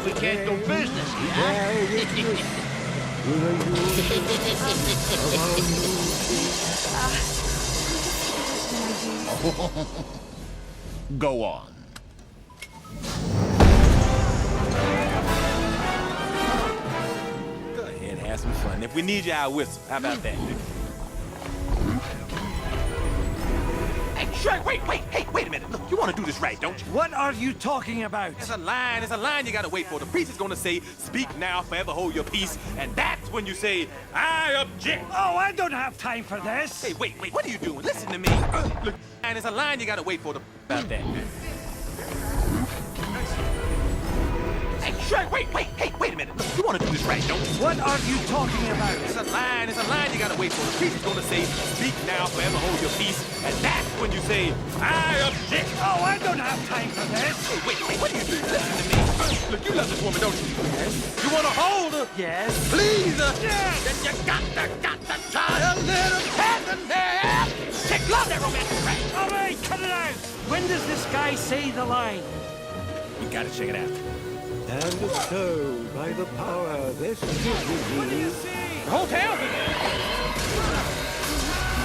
We can't do business here. Go on. Go ahead, have some fun. If we need you, I'll whistle. How about that? Hey, sure, wait, hey, wait a minute. Look, you want to do this right, don't you? What are you talking about? There's a line you gotta wait for. The priest is gonna say, speak now, forever hold your peace. And that's when you say, I object. Oh, I don't have time for this. Hey, wait, what are you doing? Listen to me. Look, and there's a line you gotta wait for about that. Hey, sure, wait a minute. Look, you want to do this right, don't you? What are you talking about? There's a line you gotta wait for. The priest is gonna say, speak now, forever hold your peace. And that's when you say, I object. Oh, I don't have time for this. Hey, wait, what are you doing? Listen to me. Look, you love this woman, don't you? Yes. You wanna hold her? Yes. Please her? Yes. Then you got to try a little tenderness. Chicks love that romantic crap. All right, cut it out. When does this guy say the line? We gotta check it out. And so, by the power vested in me, The whole town's in there.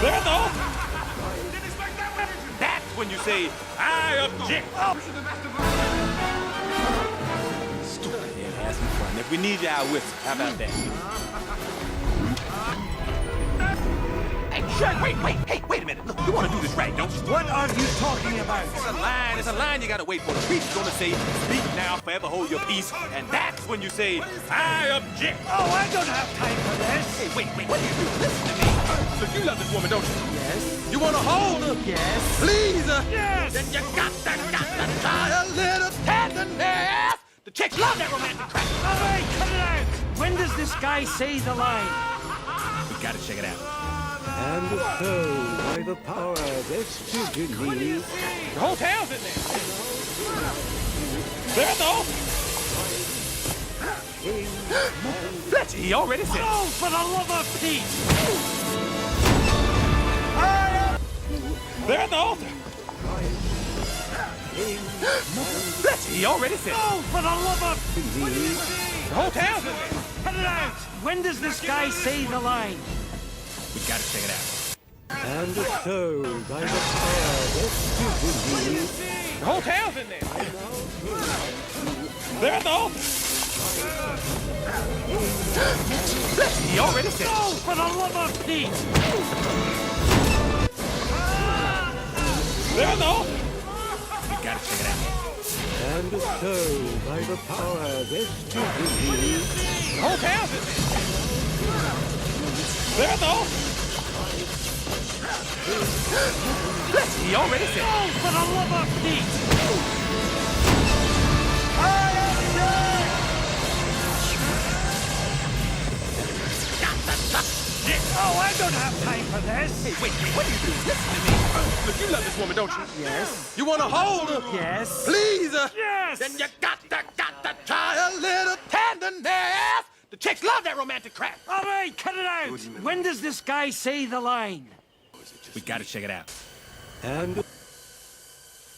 There's the whole... That's when you say, I object. Stupid head, have some fun. If we need you, I'll whistle. How about that? Hey, sure, wait a minute. Look, you want to do this right, don't you? What are you talking about? There's a line you gotta wait for. The priest is gonna say, speak now, forever hold your peace. And that's when you say, I object. Oh, I don't have time for this. Hey, wait, what are you doing? Listen to me. Look, you love this woman, don't you? Yes. You wanna hold her? Yes. Please her? Yes. Then you got to try a little tenderness. The chicks love that romantic crap. All right, cut it out. When does this guy say the line? We gotta check it out. and so, by the power vested in me, The whole town's in there. There's the whole... Fletcher, he already said it. Oh, for the love of Pete! There's the altar. Fletcher, he already said it. Oh, for the love of... The whole town's in there. Cut it out! When does this guy say the line? We gotta check it out. and so, by the power vested in me, The whole town's in there. There's the altar. Fletcher, he already said it. Oh, for the love of Pete! There's the altar. We gotta check it out. and so, by the power vested in me, The whole town's in there. There's the altar. Fletcher, he already said it. Oh, for the love of Pete! Oh, I don't have time for this. Hey, wait, what are you doing? Listen to me. Look, you love this woman, don't you? Yes. You want to hold her? Yes. Please her? Yes. Then you got to try a little tenderness. The chicks love that romantic crap. All right, cut it out. When does this guy say the line? We gotta check it out. and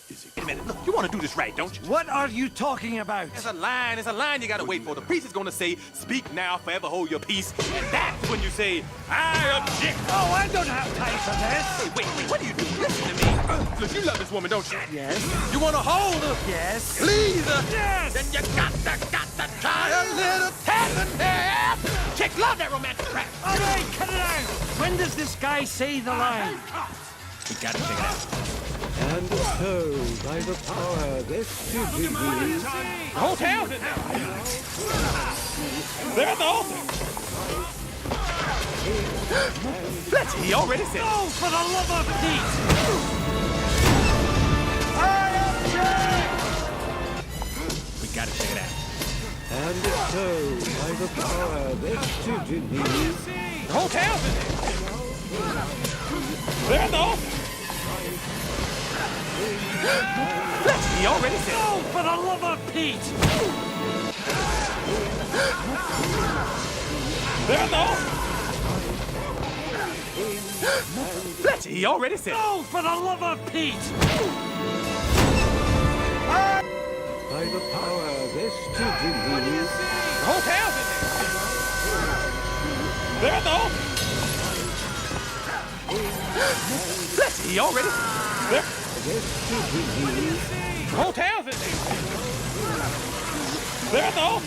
Wait a minute, look, you want to do this right, don't you? What are you talking about? There's a line you gotta wait for. The priest is gonna say, speak now, forever hold your peace. And that's when you say, I object. Oh, I don't have time for this. Hey, wait, what are you doing? Listen to me. Look, you love this woman, don't you? Yes. You want to hold her? Yes. Please her? Yes. Then you got to try a little tenderness. Chicks love that romantic crap. All right, cut it out. When does this guy say the line? We gotta check it out. and so, by the power vested in me, The whole town's in there. There's the altar. Fletcher, he already said it. Oh, for the love of Pete! We gotta check it out. and so, by the power vested in me, The whole town's in there. There's the altar. Fletcher, he already said it. Oh, for the love of Pete! There's the altar. Fletcher, he already said it. Oh, for the love of Pete! by the power vested in me. The whole town's in there. There, though. Let's see, y'all ready? There. Vested in me. The whole town's in there. There, though.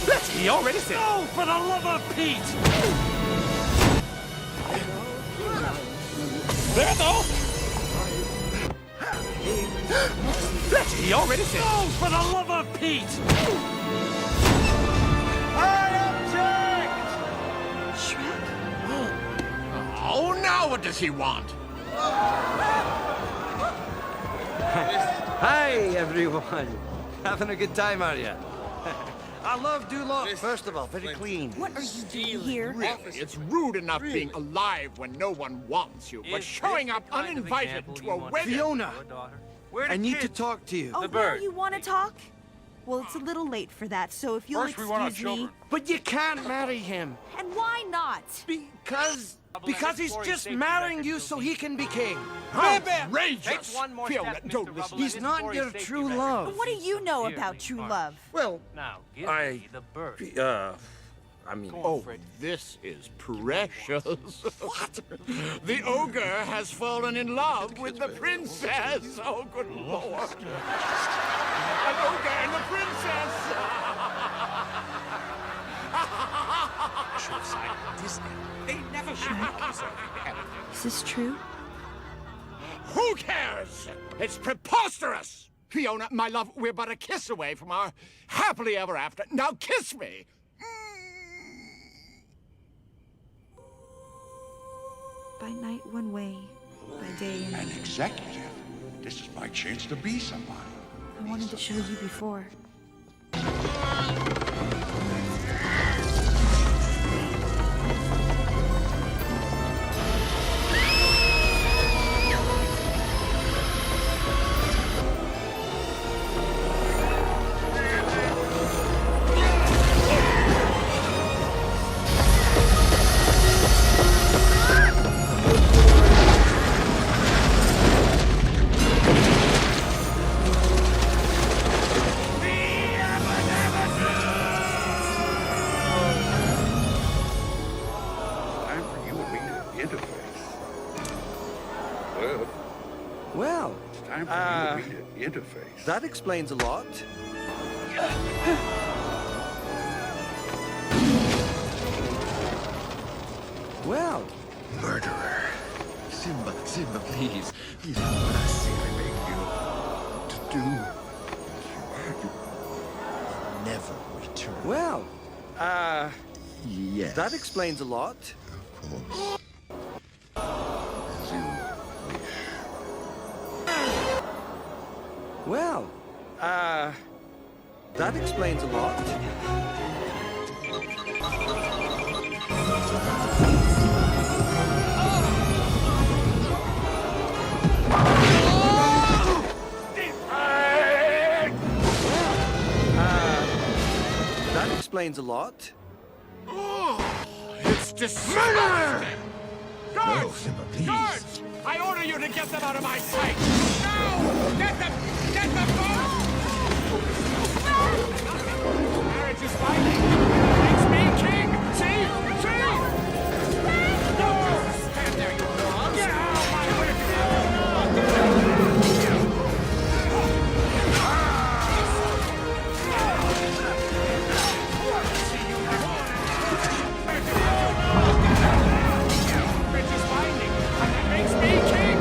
Let's see, y'all ready? Set. Oh, for the love of Pete! There, though. Let's see, y'all ready? Set. Oh, for the love of Pete! Oh, now what does he want? Hi, everyone. Having a good time, are you? I love Duloc. First of all, very clean. What are you doing here? Really, it's rude enough being alive when no one wants you, but showing up uninvited to a wedding. Fiona, I need to talk to you. Oh, now you want to talk? Well, it's a little late for that, so if you'll excuse me... But you can't marry him. And why not? Because he's just marrying you so he can be king. Outrageous! Fiona, don't listen. He's not your true love. What do you know about true love? Well, Now, give I... me the bird. I mean... Oh, this is precious. What? The ogre has fallen in love with the princess. Oh, good Lord. An ogre and the princess. They never should Is this true? Who cares? It's preposterous! Fiona, my love, we're but a kiss away from our happily ever after. Now kiss me! By night one way, by day An another. executive. This is my chance to be somebody. I wanted to show you before. Time for you and me to interface. Well, Well, it's time for you and me to interface. that explains a lot. Well, Murderer. Simba, please. Please do what I say I make you to do. Never return. well, Yes. that explains a lot. Of course. As you wish. Well, that explains a lot. That explains a lot. It's disgusting! No, Guards! Simba, please. Guards! I order you to get them out of my sight! No! Get them! Get them both! Marriage is binding! Makes me king! See? See? Don't just stand there, you dog! Get out of my way! Marriage is binding! And that makes me king!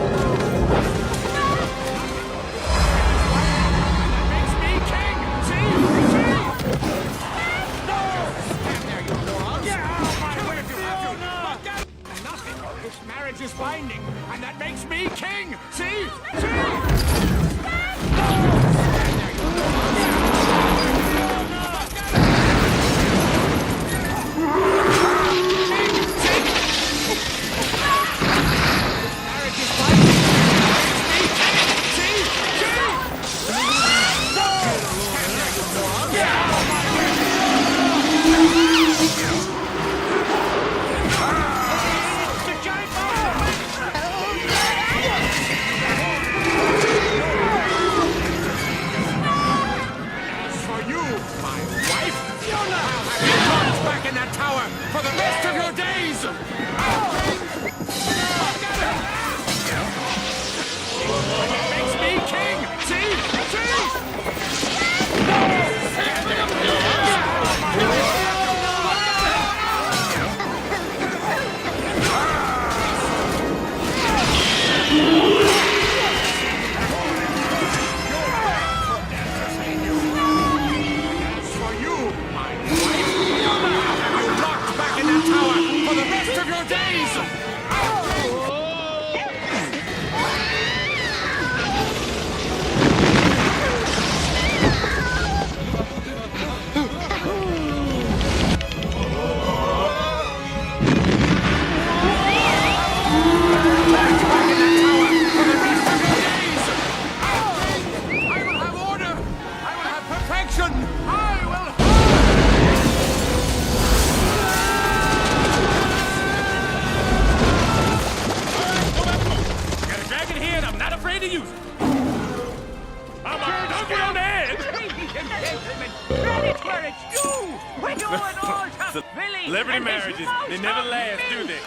it all to Billy. Celebrity and his marriages, mouse they never on last, me. do they?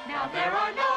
Now there are no